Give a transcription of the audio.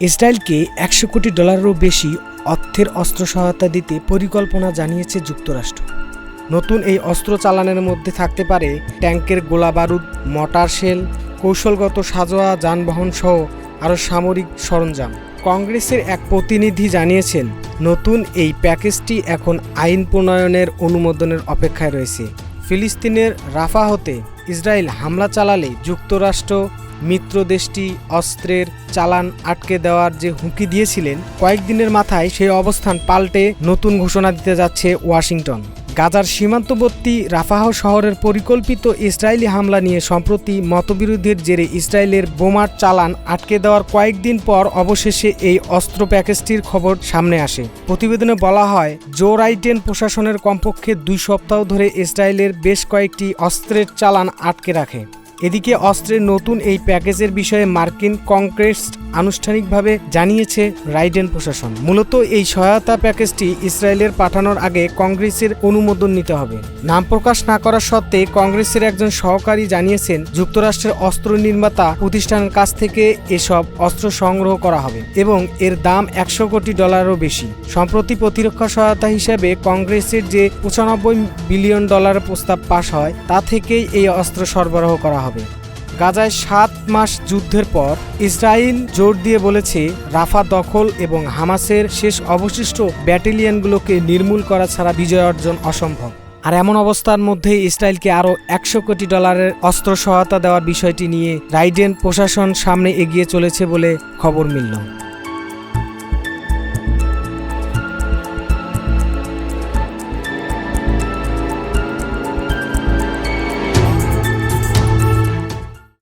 ইসরায়েলকে $100 কোটি বেশি অর্থের অস্ত্র সহায়তা দিতে পরিকল্পনা জানিয়েছে যুক্তরাষ্ট্র। নতুন এই অস্ত্র চালানের মধ্যে থাকতে পারে ট্যাঙ্কের গোলাবারুদ, মর্টার শেল, কৌশলগত সাঁজোয়া যানবাহন সহ আরও সামরিক সরঞ্জাম। কংগ্রেসের এক প্রতিনিধি জানিয়েছেন, নতুন এই প্যাকেজটি এখন আইন প্রণয়নের অনুমোদনের অপেক্ষায় রয়েছে। ফিলিস্তিনের রাফা হতে ইসরায়েল হামলা চালালে যুক্তরাষ্ট্র মিত্র দেশটি অস্ত্রের চালান আটকে দেওয়ার যে হুমকি দিয়েছিলেন, কয়েকদিনের মাথায় সেই অবস্থান পাল্টে নতুন ঘোষণা দিতে যাচ্ছে ওয়াশিংটন। গাজার সীমান্তবর্তী রাফাহ শহরের পরিকল্পিত ইসরায়েলি হামলা নিয়ে সম্প্রতি মতবিরোধের জেরে ইসরায়েলের বোমার চালান আটকে দেওয়ার কয়েকদিন পর অবশেষে এই অস্ত্র প্যাকেজটির খবর সামনে আসে। প্রতিবেদনে বলা হয়, জো রাইডেন প্রশাসনের কমপক্ষে 2 সপ্তাহ ধরে ইসরায়েলের বেশ কয়েকটি অস্ত্রের চালান আটকে রাখে। এদিকে অস্ত্রের নতুন এই প্যাকেজের বিষয়ে মার্কিন কংগ্রেস আনুষ্ঠানিকভাবে জানিয়েছে রাইডেন প্রশাসন। মূলত এই সহায়তা প্যাকেজটি ইসরায়েলের পাঠানোর আগে কংগ্রেসের অনুমোদন নিতে হবে। নাম প্রকাশ না করার সত্ত্বে কংগ্রেসের একজন সহকারী জানিয়েছেন, যুক্তরাষ্ট্রের অস্ত্র নির্মাতা প্রতিষ্ঠানের কাছ থেকে এসব অস্ত্র সংগ্রহ করা হবে এবং এর দাম $100 কোটি বেশি। সম্প্রতি প্রতিরক্ষা সহায়তা হিসেবে কংগ্রেসের যে $95 বিলিয়ন প্রস্তাব পাশ হয়, তা থেকেই এই অস্ত্র সরবরাহ করা হবে। গাজায় 7 মাস যুদ্ধের পর ইসরায়েল জোর দিয়ে বলেছে, রাফা দখল এবং হামাসের শেষ অবশিষ্ট ব্যাটালিয়নগুলোকে নির্মূল করা ছাড়া বিজয় অর্জন অসম্ভব। আর এমন অবস্থার মধ্যেই ইসরায়েলকে আরও $100 কোটি অস্ত্র সহায়তা দেওয়ার বিষয়টি নিয়ে রাইডেন প্রশাসন সামনে এগিয়ে চলেছে বলে খবর মিলল।